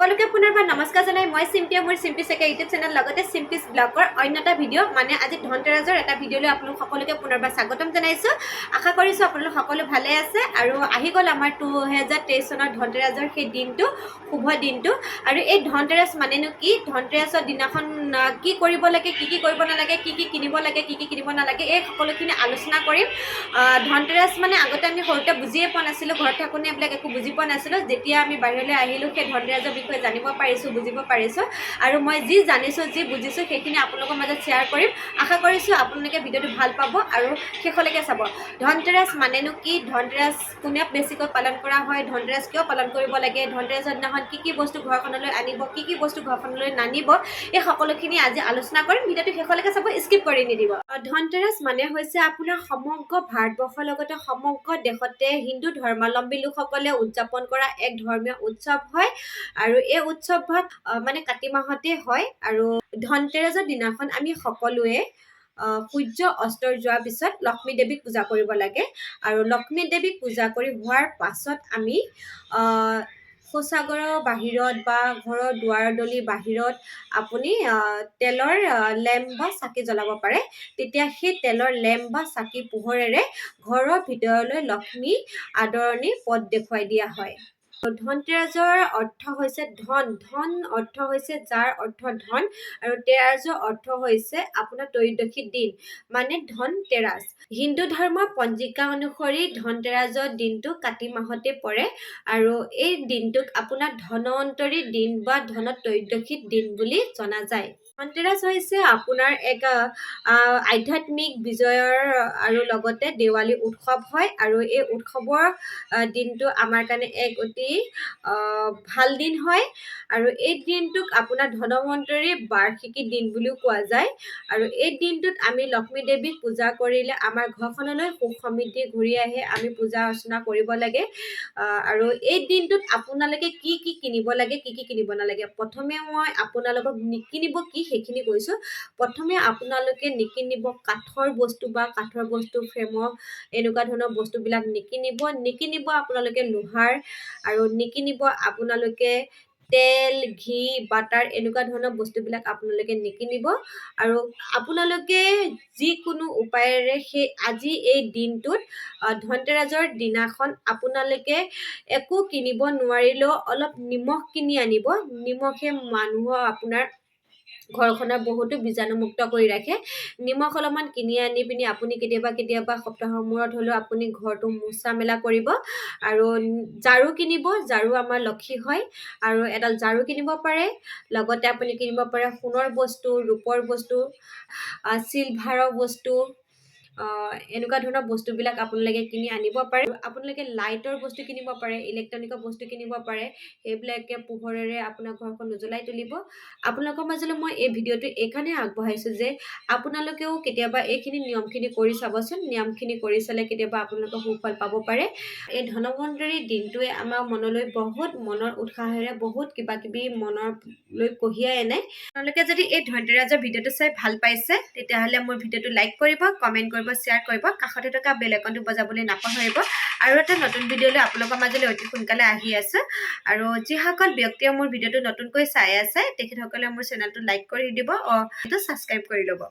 সকলোকে পুনৰবাৰ নমস্কাৰ জনাই মই চিম্পিয়া মোৰ চিম্পি চেকা ইউটিউব চেনেল লগতে চিম্পিছ ব্লগৰ অন্য এটা ভিডিঅ' মানে আজি ধনতেৰাছৰ এটা ভিডিঅ'লৈ আপোনালোক সকলোকে পুনৰবাৰ স্বাগতম জনাইছোঁ। আশা কৰিছোঁ আপোনালোক সকলো ভালে আছে আৰু আহি গ'ল আমাৰ 2023 চনৰ ধনতেৰাছৰ সেই দিনটো, শুভ দিনটো। আৰু এই ধনতেৰাছ মানেনো কি, ধনতেৰাছৰ দিনাখন কি কৰিব লাগে, কি কৰিব নালাগে, কি কিনিব লাগে, কি কিনিব নালাগে, এই সকলোখিনি আলোচনা কৰিম। ধনতেৰাছ মানে আগতে আমি সৰুতে বুজিয়ে পোৱা নাছিলোঁ, ঘৰত থাকোঁতে এইবিলাক একো বুজি পোৱা নাছিলোঁ। যেতিয়া আমি বাহিৰলৈ আহিলোঁ সেই ধনতেৰাছৰ বিষয়ে জানিব পাৰিছোঁ, বুজিব পাৰিছোঁ আৰু মই যি জানিছোঁ, যি বুজিছোঁ সেইখিনি আপোনালোকৰ মাজত শ্বেয়াৰ কৰিম। আশা কৰিছোঁ আপোনালোকে ভিডিঅ'টো ভাল পাব আৰু শেষলৈকে চাব। ধনতেৰাছ মানেনো কি, ধনতেৰাছ কোনে বেছিকৈ পালন কৰা হয়, ধনতেৰাছ কিয় পালন কৰিব লাগে, ধনতেৰাছৰ দিনাখন কি বস্তু ঘৰখনলৈ আনিব, কি বস্তু ঘৰখনলৈ নানিব, এই সকলোখিনি আজি আলোচনা কৰিম। ভিডিঅ'টো শেষলৈকে চাব, স্কিপ কৰি নিদিব। ধনতেৰাছ মানে হৈছে আপোনাৰ সমগ্ৰ ভাৰতবৰ্ষৰ লগতে সমগ্ৰ দেশতে হিন্দু ধৰ্মাৱলম্বী লোকসকলে উদযাপন কৰা এক ধৰ্মীয় উৎসৱ হয় আৰু এই উৎসৱভাগ মানে কাতি মাহতে হয়। আৰু ধনতেৰাছৰ দিনাখন আমি সকলোৱে সূৰ্য অস্ত যোৱাৰ পিছত লক্ষ্মী দেৱীক পূজা কৰিব লাগে আৰু লক্ষ্মী দেৱীক পূজা কৰি হোৱাৰ পাছত আমি শৌচাগাৰৰ বাহিৰত বা ঘৰৰ দুৱাৰদলিৰ বাহিৰত আপুনি তেলৰ লেম্প বা চাকি জ্বলাব পাৰে। তেতিয়া সেই তেলৰ লেম্প বা চাকি পোহৰেৰে ঘৰৰ ভিতৰলৈ লক্ষ্মী আদৰণি পথ দেখুৱাই দিয়া হয়। ধনতেৰাছৰ অৰ্থ হৈছে ধন, ধন অৰ্থ হৈছে যাৰ অৰ্থ ধন আৰু তেৰাছৰ অৰ্থ হৈছে আপোনাৰ ত্ৰয়োদশী দিন মানে ধনতেৰাছ। হিন্দু ধৰ্মৰ পঞ্জিকা অনুসৰি ধনতেৰাছৰ দিনটো কাতি মাহতে পৰে আৰু এই দিনটোক আপোনাৰ ধনৱন্তৰী দিন বা ধন ত্ৰয়োদশী দিন বুলি জনা যায়। ধনতেৰাছ হৈছে আপোনাৰ এক আধ্যাত্মিক বিজয়ৰ আৰু লগতে দেৱালী উৎসৱ হয় আৰু এই উৎসৱৰ দিনটো আমাৰ কাৰণে এক অতি ভাল দিন হয় আৰু এই দিনটোক আপোনাৰ ধনৱন্তৰী বাৰ্ষিকী দিন বুলিও কোৱা যায়। আৰু এই দিনটোত আমি লক্ষ্মী দেৱীক পূজা কৰিলে আমাৰ ঘৰখনলৈ সুখ সমৃদ্ধি ঘূৰি আহে, আমি পূজা অৰ্চনা কৰিব লাগে। আৰু এই দিনটোত আপোনালোকে কি কিনিব লাগে, কি কিনিব নালাগে, প্ৰথমে মই আপোনালোকক নিকিনিব কি সেইখিনি কৈছোঁ। প্ৰথমে আপোনালোকে নিকিনিব কাঠৰ বস্তু বা কাঠৰ বস্তু ফ্ৰেমৰ এনেকুৱা ধৰণৰ বস্তুবিলাক নিকিনিব আপোনালোকে লোহাৰ আৰু নিকিনিব আপোনালোকে তেল, ঘি, বাটাৰ এনেকুৱা ধৰণৰ বস্তুবিলাক আপোনালোকে নিকিনিব। আৰু আপোনালোকে যিকোনো উপায়েৰে সেই আজি এই দিনটোত ধনতেৰাছৰ দিনাখন আপোনালোকে একো কিনিব নোৱাৰিলেও অলপ নিমখ কিনি আনিব। নিমখে মানুহৰ আপোনাৰ ঘৰখনৰ বহুতো বীজাণুমুক্ত কৰি ৰাখে। নিমখ অলপমান কিনি আনি পিনি আপুনি কেতিয়াবা সপ্তাহৰ মূৰত হ'লেও আপুনি ঘৰটো মোচা মেলা কৰিব। আৰু ঝাৰু কিনিব, ঝাৰু আমাৰ লক্ষী হয় আৰু এডাল ঝাৰু কিনিব পাৰে। লগতে আপুনি কিনিব পাৰে সোণৰ বস্তু, ৰূপৰ বস্তু, চিলভাৰৰ বস্তু, এনেকুৱা ধৰণৰ বস্তুবিলাক আপোনালোকে কিনি আনিব পাৰে। আপোনালোকে লাইটৰ বস্তু কিনিব পাৰে, ইলেক্ট্ৰনিকৰ বস্তু কিনিব পাৰে, সেইবিলাকে পোহৰেৰে আপোনাৰ ঘৰখন উজ্বলাই তুলিব। আপোনালোকৰ মাজলৈ মই এই ভিডিঅ'টো এইকাৰণে আগবঢ়াইছোঁ যে আপোনালোকেও কেতিয়াবা এইখিনি নিয়মখিনি কৰি চাবচোন। নিয়মখিনি কৰি চালে কেতিয়াবা আপোনালোকে সুফল পাব পাৰে। এই ধনৱন্তৰী দিনটোৱে আমাৰ মনলৈ বহুত মনৰ উৎসাহেৰে বহুত কিবাকিবি মনলৈ কঢ়িয়াই আনে। আপোনালোকে যদি এই ধনতেৰাছৰ ভিডিঅ'টো চাই ভাল পাইছে তেতিয়াহ'লে মোৰ ভিডিঅ'টো লাইক কৰিব, কমেণ্ট কৰিব, শ্বেয়াৰ কৰিব, কাষতে থকা বেল আইকনটো বজাবলৈ নাপাহৰিব। আৰু এটা নতুন ভিডিঅ'লৈ আপোনালোকৰ মাজলৈ অতি সোনকালে আহি আছোঁ। আৰু যিসকল ব্যক্তিয়ে মোৰ ভিডিঅ'টো নতুনকৈ চাই আছে তেখেতসকলে মোৰ চেনেলটো লাইক কৰি দিব, ছাবস্ক্ৰাইব কৰি ল'ব।